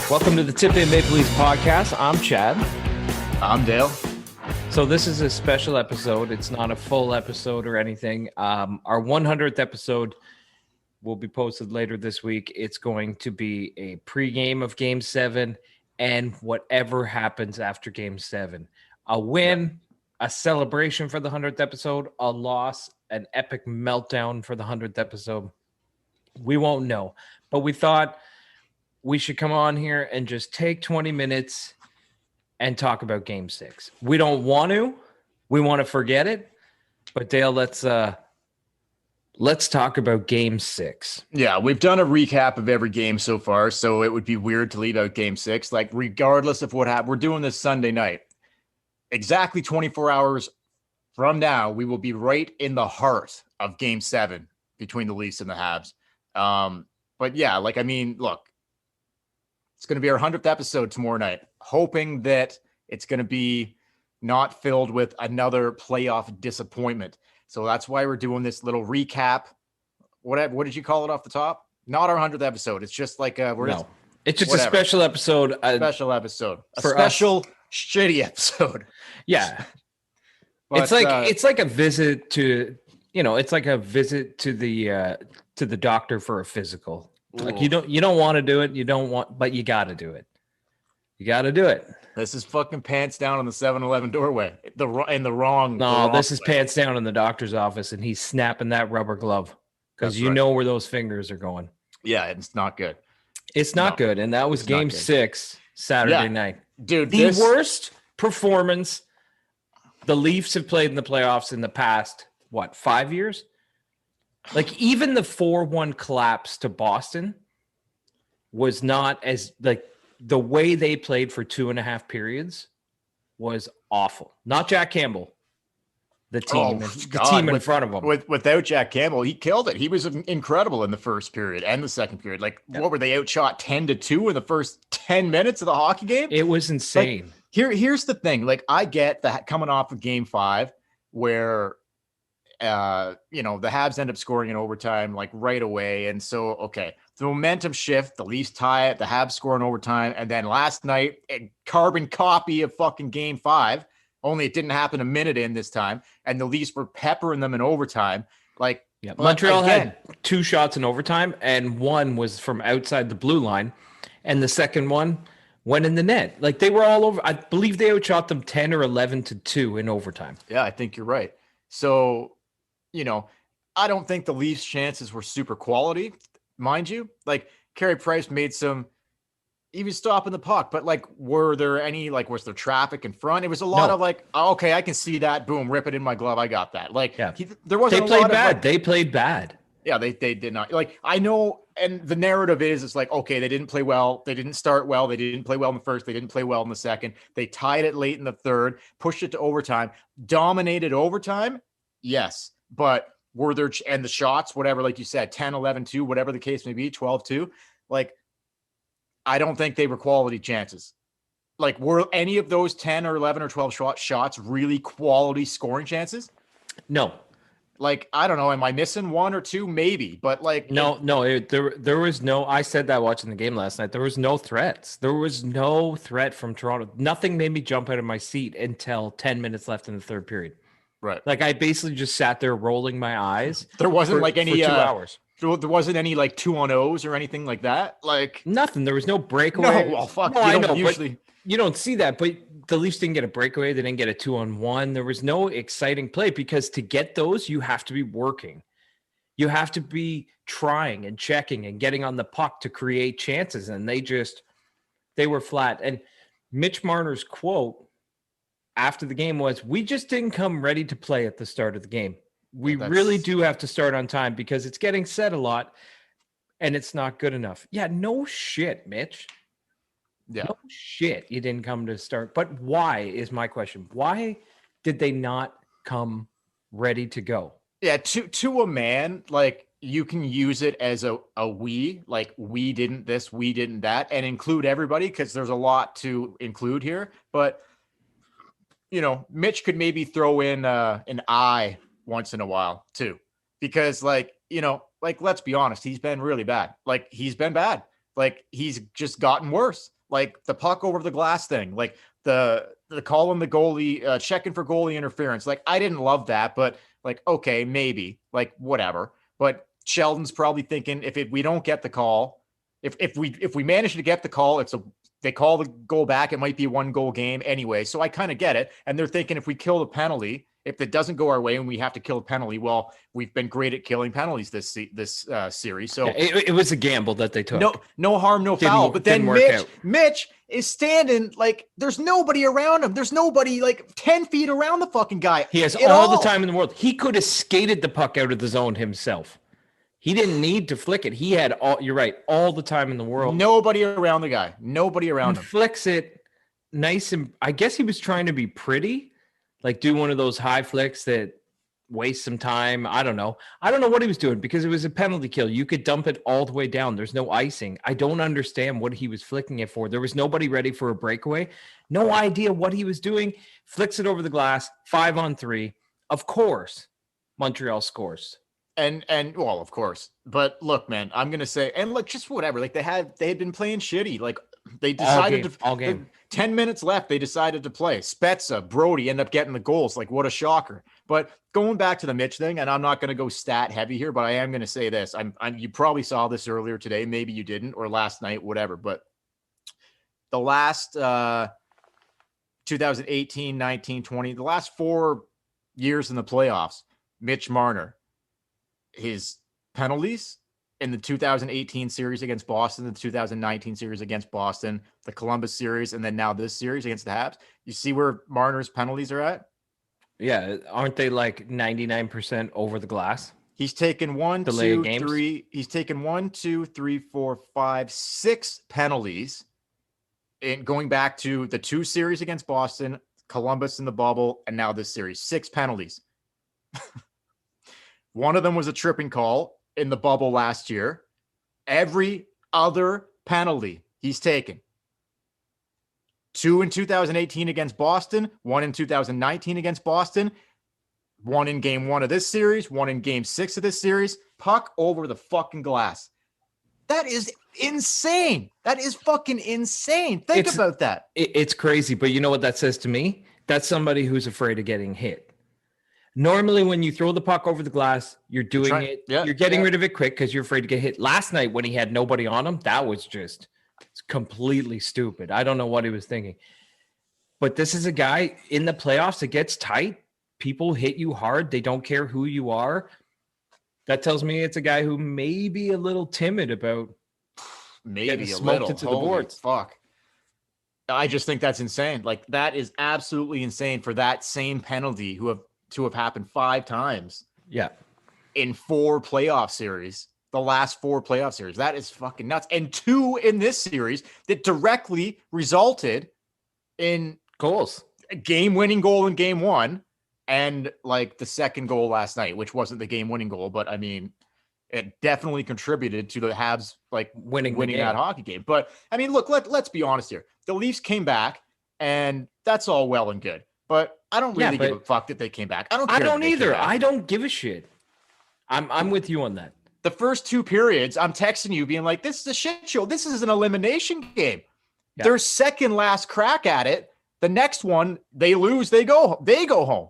Welcome to the Tip In Maple Leafs podcast. I'm Chad. I'm Dale. So this is a special episode. It's not a full episode or anything. Our 100th episode will be posted later this week. It's going to be a pregame of Game 7 and whatever happens after Game 7. A win, a celebration for the 100th episode, a loss, an epic meltdown for the 100th episode. We won't know, but we thought we should come on here and just take 20 minutes and talk about Game 6. We don't want to. We want to forget it. But Dale, let's talk about Game 6. Yeah, we've done a recap of every game so far, so it would be weird to leave out Game 6. Like, regardless of what happened, we're doing this Sunday night. Exactly 24 hours from now, we will be right in the heart of Game 7 between the Leafs and the Habs. But yeah, look, it's going to be our 100th episode tomorrow night, hoping that it's going to be not filled with another playoff disappointment. So that's why we're doing this little recap. What did you call it off the top? Not our 100th episode. It's just like it's just a special episode. A special shitty episode. Yeah. But, it's like a visit to, it's like a visit to the doctor for a physical. Like you don't want to do it. But you got to do it. You got to do it. This is fucking pants down on the 7-Eleven doorway. This is pants down in the doctor's office, and he's snapping that rubber glove because know where those fingers are going. Yeah, it's not good. It's not good, and that was Game 6 Saturday night. Dude, the worst performance the Leafs have played in the playoffs in the past, 5 years? Like, even the 4-1 collapse to Boston was not as, the way they played for 2.5 periods was awful. Not Jack Campbell, the team in front of him. Without Jack Campbell, he killed it. He was incredible in the first period and the second period. What were they outshot 10-2 in the first 10 minutes of the hockey game? It was insane. Here's the thing. I get that coming off of Game 5 where the Habs end up scoring in overtime right away. And so, okay, the momentum shift, the Leafs tie it, the Habs score in overtime. And then last night, a carbon copy of fucking Game 5, only it didn't happen a minute in this time. And the Leafs were peppering them in overtime. Montreal had 2 shots in overtime, and one was from outside the blue line. And the second one went in the net. They were all over. I believe they outshot them 10 or 11-2 in overtime. Yeah, I think you're right. So, I don't think the Leafs' chances were super quality, mind you. Carey Price made some, he was stopping the puck, but were there any, was there traffic in front? It was a lot of okay, I can see that. Boom, rip it in my glove. I got that. There wasn't. They played bad. They played bad. Yeah, they did not. I know, and the narrative is, it's okay, they didn't play well. They didn't start well. They didn't play well in the first. They didn't play well in the second. They tied it late in the third, pushed it to overtime, dominated overtime. Yes. But were there, and the shots, whatever, like you said, 10, 11-2, whatever the case may be, 12-2, I don't think they were quality chances. Were any of those 10 or 11 or 12 shots really quality scoring chances? No. I don't know. Am I missing one or two? Maybe, but there was no, I said that watching the game last night, there was no threats. There was no threat from Toronto. Nothing made me jump out of my seat until 10 minutes left in the third period. Right. I basically just sat there rolling my eyes. There wasn't any 2 hours. There wasn't any 2-on-0s or anything like that. Nothing. There was no breakaway. No, well, fuck. No, I know. Usually, you don't see that. But the Leafs didn't get a breakaway. They didn't get a 2-on-1. There was no exciting play because to get those, you have to be working. You have to be trying and checking and getting on the puck to create chances. And they were flat. And Mitch Marner's quote after the game was, "We just didn't come ready to play at the start of the game. We really do have to start on time because it's getting said a lot and it's not good enough." Yeah, no shit, Mitch. Yeah. No shit, you didn't come to start. But why is my question. Why did they not come ready to go? Yeah, to a man, you can use it as a we didn't this, we didn't that, and include everybody because there's a lot to include here. But Mitch could maybe throw in an I once in a while too, because let's be honest, he's been really bad. He's been bad. He's just gotten worse. like the puck over the glass thing, like the calling the goalie, checking for goalie interference. Like, I didn't love that, but like, okay, maybe, like, whatever. But Sheldon's probably thinking we don't get the call, if we manage to get the call, they call the goal back, it might be a 1-goal game anyway. So I kind of get it. And they're thinking, if we kill the penalty, if it doesn't go our way and we have to kill a penalty, well, we've been great at killing penalties this series. So yeah, it was a gamble that they took. No harm, no foul. But then Mitch is standing like there's nobody around him. There's nobody like 10 feet around the fucking guy. He has all the time in the world. He could have skated the puck out of the zone himself. He didn't need to flick it. He had you're right, all the time in the world. Nobody around the guy. Nobody around him. Flicks it nice. And I guess he was trying to be pretty, like do one of those high flicks that waste some time. I don't know what he was doing, because it was a penalty kill. You could dump it all the way down. There's no icing. I don't understand what he was flicking it for. There was nobody ready for a breakaway. No idea what he was doing. Flicks it over the glass, 5-on-3. Of course, Montreal scores. And well, of course. But look, man, I'm gonna say, and look, just whatever. Like they had been playing shitty. Like they decided all game. 10 minutes left, they decided to play. Spezza, Brody end up getting the goals. Like, what a shocker. But going back to the Mitch thing, and I'm not going to go stat heavy here, but I am going to say this. You probably saw this earlier today. Maybe you didn't, or last night, whatever. But the last 2018, 19, 20, the last 4 years in the playoffs, Mitch Marner, his penalties in the 2018 series against Boston, the 2019 series against Boston, the Columbus series, and then now this series against the Habs. You see where Marner's penalties are at? Yeah, aren't they like 99% over the glass? He's taken 6 penalties in going back to the 2 series against Boston, Columbus in the bubble, and now this series. 6 penalties. One of them was a tripping call in the bubble last year. Every other penalty he's taken. 2 in 2018 against Boston, 1 in 2019 against Boston, 1 in game 1 of this series, 1 in game 6 of this series. Puck over the fucking glass. That is insane. That is fucking insane. Think about that. It's crazy, but you know what that says to me? That's somebody who's afraid of getting hit. Normally, when you throw the puck over the glass, you're doing it. Yeah, you're getting rid of it quick because you're afraid to get hit. Last night, when he had nobody on him, that was just completely stupid. I don't know what he was thinking. But this is a guy in the playoffs. It gets tight. People hit you hard. They don't care who you are. That tells me it's a guy who may be a little timid about maybe a little into the boards. Fuck. I just think that's insane. Like, that is absolutely insane for that same penalty to have happened 5 times. Yeah. In 4 playoff series, the last 4 playoff series. That is fucking nuts. And 2 in this series that directly resulted in goals. A game-winning goal in game 1 and like the second goal last night, which wasn't the game-winning goal, but I mean, it definitely contributed to the Habs like winning that hockey game. But I mean, look, let's be honest here. The Leafs came back, and that's all well and good. But I don't really give a fuck that they came back. I don't care. I don't either. I don't give a shit. I'm with you on that. The first 2 periods, I'm texting you being like, this is a shit show. This is an elimination game. Yeah. Their second last crack at it. The next one, they lose, they go home.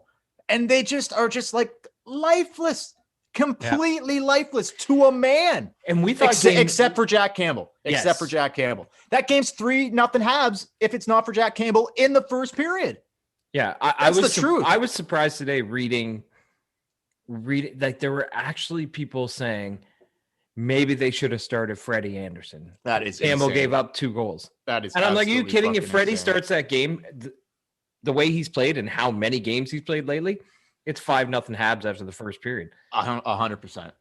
And they just are just like lifeless, completely lifeless to a man. And we thought except for Jack Campbell. Except for Jack Campbell. That game's 3-0 Habs if it's not for Jack Campbell in the first period. Yeah, I was the truth. I was surprised today reading like there were actually people saying maybe they should have started Freddie Anderson. That is Campbell insane. Gave up 2 goals. That is, and I'm like, are you kidding? If Freddie starts that game the way he's played and how many games he's played lately, it's 5-0 Habs after the first period. 100%.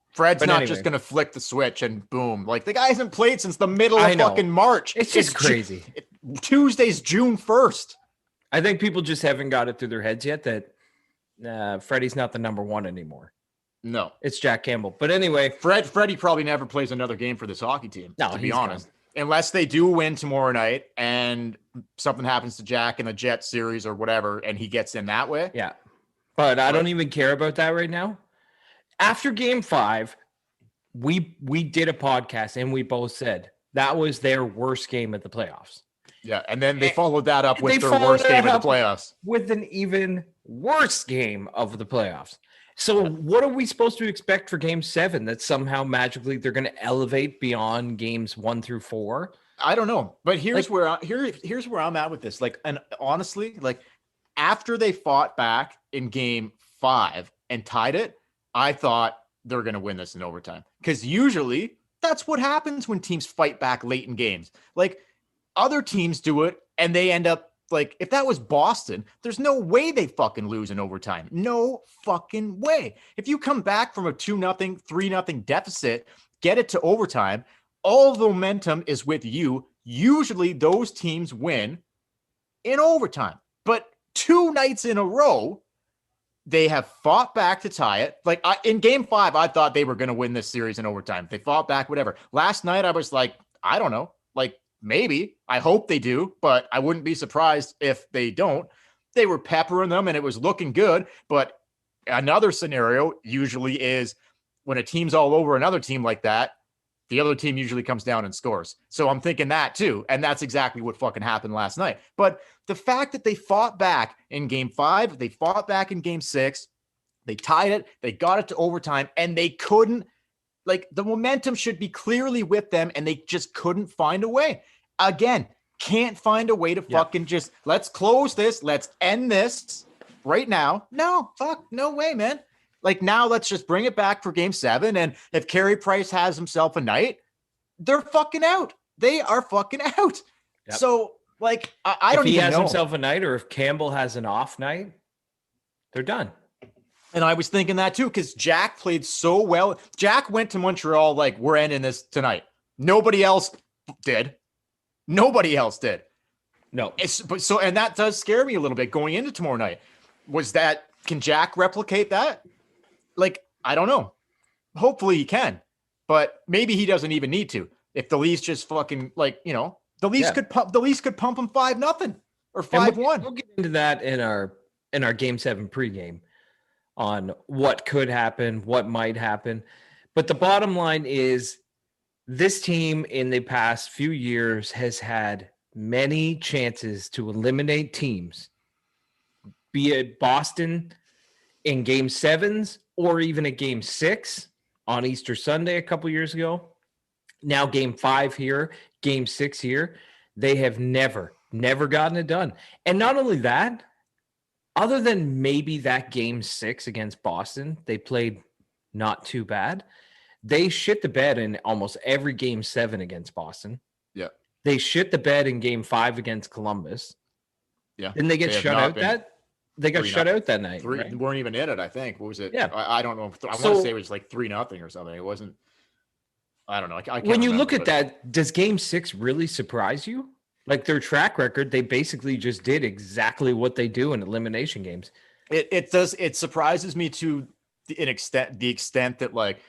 Fred's not just going to flick the switch and boom. Like, the guy hasn't played since the middle of fucking March. It's just crazy. Tuesday's June 1st. I think people just haven't got it through their heads yet that Freddie's not the number 1 anymore. No. It's Jack Campbell. But anyway. Freddie probably never plays another game for this hockey team, to be honest. Unless they do win tomorrow night and something happens to Jack in the Jet series or whatever, and he gets in that way. Yeah. But I don't even care about that right now. After game 5, we did a podcast and we both said That was their worst game at the playoffs. Yeah, and then they followed that up with They their followed worst game that of the up playoffs. with an even worse game of the playoffs. So what are we supposed to expect for game 7? That somehow magically they're going to elevate beyond games 1 through 4? I don't know, but here's Like- here's where I'm at with this. Like, and honestly, like after they fought back in game 5 and tied it, I thought they're going to win this in overtime, because usually that's what happens when teams fight back late in games. Like, other teams do it and they end up like, if that was Boston, there's no way they fucking lose in overtime. No fucking way. If you come back from a 2-0, 3-0 deficit, get it to overtime, all the momentum is with you. Usually those teams win in overtime. But 2 nights in a row, they have fought back to tie it. Like, in game 5, I thought they were going to win this series in overtime. They fought back, whatever. Last night, I was like, I don't know. Like, maybe. I hope they do, but I wouldn't be surprised if they don't. They were peppering them and it was looking good. But another scenario usually is when a team's all over another team like that, the other team usually comes down and scores. So I'm thinking that too. And that's exactly what fucking happened last night. But the fact that they fought back in game 5, they fought back in game 6, they tied it, they got it to overtime, and they couldn't, like, the momentum should be clearly with them, and they just couldn't find a way. Again, can't find a way to fucking just, let's close this, let's end this right now. No, fuck, no way, man. Like, now let's just bring it back for game 7. And if Carey Price has himself a night, they're fucking out. They are fucking out. Yep. So, like, I don't even know. If he has himself a night, or if Campbell has an off night, they're done. And I was thinking that too, because Jack played so well. Jack went to Montreal like, we're ending this tonight. Nobody else did. Nobody else did. No. And that does scare me a little bit going into tomorrow night. Can Jack replicate that? Like, I don't know. Hopefully he can, but maybe he doesn't even need to. If the Leafs just fucking, like, you know, the Leafs could pump him 5-0 or 5-1. We'll get into that in our game 7 pregame on what could happen, what might happen. But the bottom line is, this team in the past few years has had many chances to eliminate teams, be it Boston in game 7s or even a game 6 on Easter Sunday a couple years ago. Now game 5 here, game 6 here. They have never gotten it done. And not only that, other than maybe that game 6 against Boston, they played not too bad. They shit the bed in almost every game 7 against Boston. Yeah. They shit the bed in game 5 against Columbus. Yeah. Didn't they get shut out They got shut out that night. Right? Weren't even in it, I think. What was it? Yeah. I don't know. I want to say it was like 3-0 or something. It wasn't. I don't know. I can't when you remember, look at that, does game 6 really surprise you? Like, their track record, they basically just did exactly what they do in elimination games. It does. It surprises me to the extent that, like,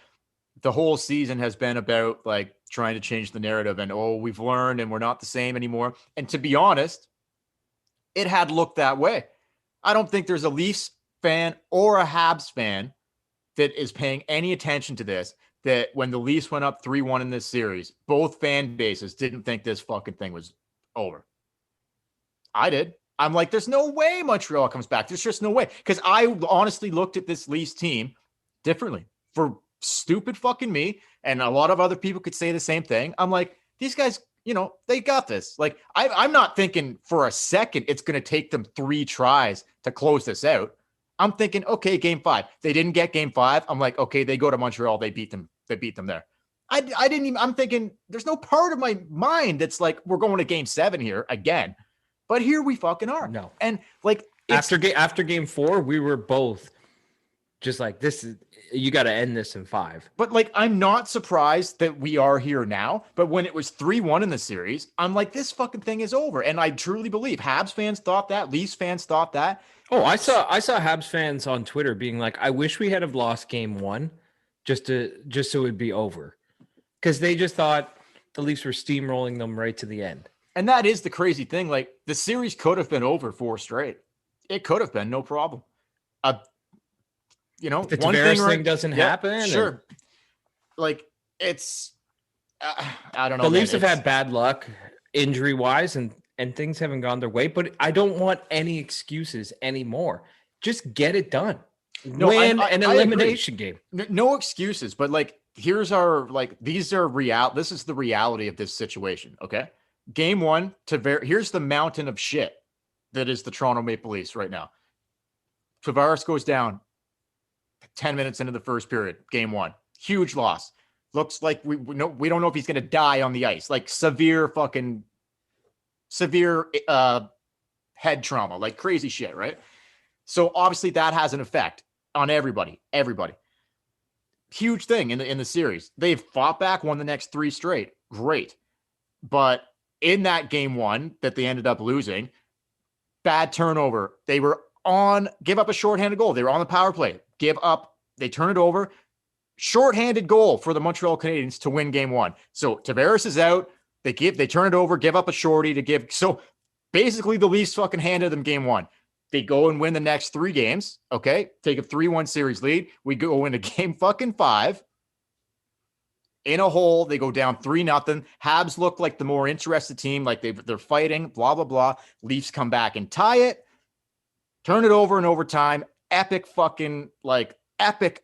the whole season has been about, like, trying to change the narrative and, oh, we've learned and we're not the same anymore. And to be honest, it had looked that way. I don't think there's a Leafs fan or a Habs fan that is paying any attention to this, that when the Leafs went up 3-1 in this series, both fan bases didn't think this fucking thing was over. I did. I'm like, there's no way Montreal comes back. There's just no way. Because I honestly looked at this Leafs team differently. For stupid fucking me, and a lot of other people could say the same thing. I'm like, these guys, you know, they got this. Like, I'm not thinking for a second it's going to take them 3 tries to close this out. I'm thinking, okay, game 5. They didn't get game 5. I'm like, okay, they go to Montreal. They beat them. They beat them there. I didn't even, I'm thinking there's no part of my mind that's like, we're going to game 7 here again. But here we fucking are. No. And like, after game 4, we were both just like, this is, you got to end this in 5. But like, I'm not surprised that we are here now. But when it was 3-1 in the series, I'm like, this fucking thing is over. And I truly believe Habs fans thought that, Leafs fans thought that. Oh, I saw Habs fans on Twitter being like, I wish we had have lost game 1 just so it would be over. Because they just thought the Leafs were steamrolling them right to the end. And that is the crazy thing. Like, the series could have been over 4 straight. It could have been, no problem. You know, if the Tavares thing doesn't happen. Sure. Like, it's I don't know. The man. Leafs have had bad luck injury wise, and things haven't gone their way. But I don't want any excuses anymore. Just get it done. No, Win an I agree. elimination game. No excuses, but like here's our like these are this is the reality of this situation. Okay. Game one here's the mountain of shit that is the Toronto Maple Leafs right now. Tavares goes down 10 minutes into the first period, game one. Huge loss. Looks like we don't know if he's gonna die on the ice. Like severe head trauma, like crazy shit, right? So obviously that has an effect on everybody. Huge thing in the series. They've fought back, won the next 3 straight. Great. But in that game one that they ended up losing, bad turnover. They were give up a shorthanded goal. They were on the power play. They turn it over. Shorthanded goal for the Montreal Canadiens to win game one. So Tavares is out. They turn it over, give up a shorty to give. So basically the Leafs fucking handed them game one. They go and win the next 3 games. Okay. Take a 3-1 series lead. We go into game fucking 5 in a hole. They go down 3-0. Habs look like the more interested team. Like they're fighting, blah, blah, blah. Leafs come back and tie it, turn it over in overtime. Epic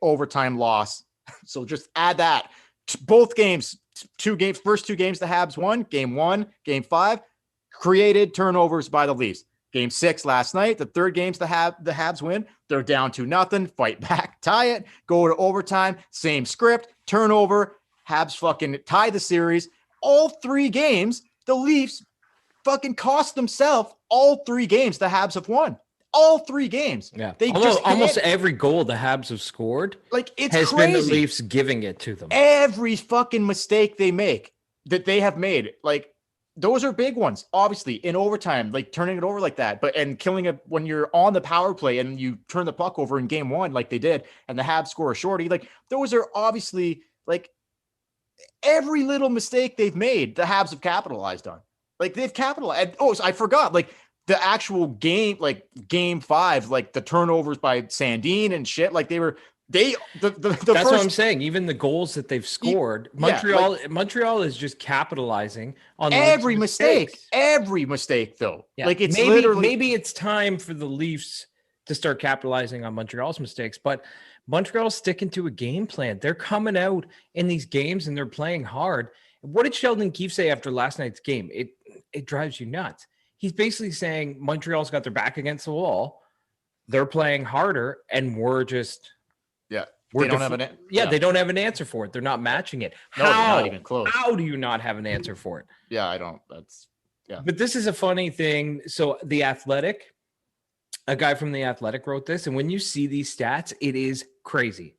overtime loss. So just add that. Both games, first 2 games the Habs won. Game 1, game 5, created turnovers by the Leafs. Game 6 last night, the third games the Habs win. They're down 2-0, fight back, tie it, go to overtime, same script, turnover. Habs fucking tie the series. All 3 games, the Leafs fucking cost themselves all 3 games the Habs have won. All 3 games. Yeah. Almost every goal the Habs have scored has crazy. Been the Leafs giving it to them. Every fucking mistake they have made, like those are big ones, obviously in overtime, like turning it over like that, and killing it when you're on the power play and you turn the puck over in game 1, like they did, and the Habs score a shorty. Like those are obviously like every little mistake they've made, the Habs have capitalized on. Like they've capitalized. Oh, so I forgot, like the actual game, like game 5, like the turnovers by Sandin and shit, like that's what I'm saying. Even the goals that they've scored, Montreal is just capitalizing on every mistake, though. Yeah. Like it's maybe it's time for the Leafs to start capitalizing on Montreal's mistakes, but Montreal's sticking to a game plan. They're coming out in these games and they're playing hard. What did Sheldon Keefe say after last night's game? It drives you nuts. He's basically saying Montreal's got their back against the wall. They're playing harder, and we're just they don't have they don't have an answer for it. They're not matching it. No, they're not even close. How do you not have an answer for it? Yeah, I don't. But this is a funny thing. So The Athletic, a guy from The Athletic wrote this, and when you see these stats, it is crazy.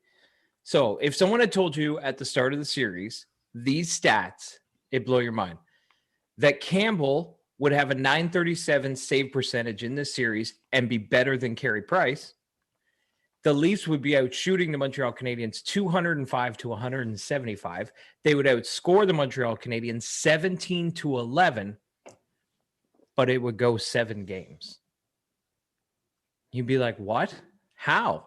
So if someone had told you at the start of the series these stats, it'd blow your mind. That Campbell would have a .937 save percentage in this series and be better than Carey Price. The Leafs would be out shooting the Montreal Canadiens 205 to 175. They would outscore the Montreal Canadiens 17-11, but it would go 7 games. You'd be like, what? How?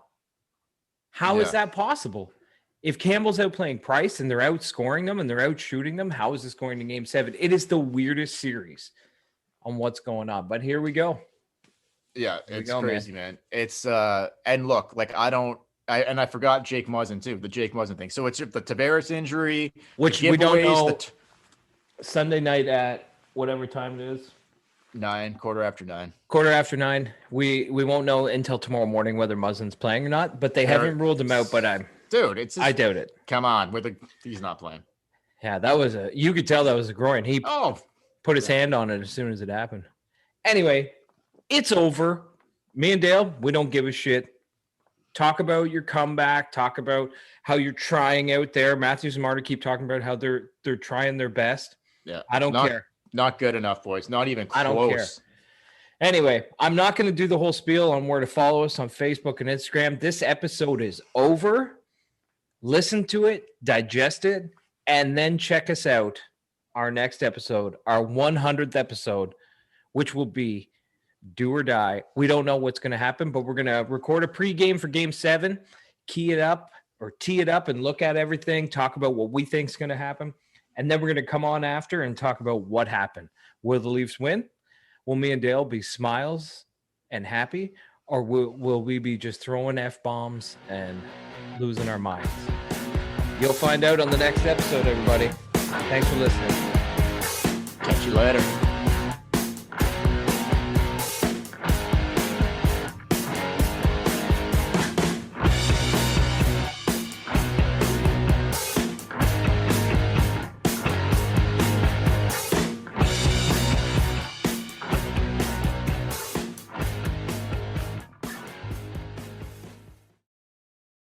How is that possible? If Campbell's out playing Price and they're outscoring them and they're out shooting them, how is this going to game 7? It is the weirdest series on what's going on. But here we go. Yeah, it's crazy, man. It's and look, like I forgot Jake Muzzin too, the Jake Muzzin thing. So it's the Tavares injury, which we don't know. Sunday night at whatever time it is. 9, quarter after 9. Quarter after 9. We won't know until tomorrow morning whether Muzzin's playing or not, but they haven't ruled him out. But I doubt it. Come on, he's not playing. Yeah, you could tell that was a groin. He put his hand on it as soon as it happened. Anyway, it's over. Me and Dale, we don't give a shit. Talk about your comeback. Talk about how you're trying out there. Matthews and Marta keep talking about how they're trying their best. Yeah, I don't care. Not good enough, boys. Not even close. I don't care. Anyway, I'm not going to do the whole spiel on where to follow us on Facebook and Instagram. This episode is over. Listen to it, digest it, and then check us out. Our next episode, our 100th episode, which will be do or die. We don't know what's going to happen, but we're going to record a pregame for game 7, tee it up and look at everything, talk about what we think is going to happen. And then we're going to come on after and talk about what happened. Will the Leafs win? Will me and Dale be smiles and happy? Or will we be just throwing F-bombs and losing our minds? You'll find out on the next episode, everybody. Thanks for listening. Catch you later.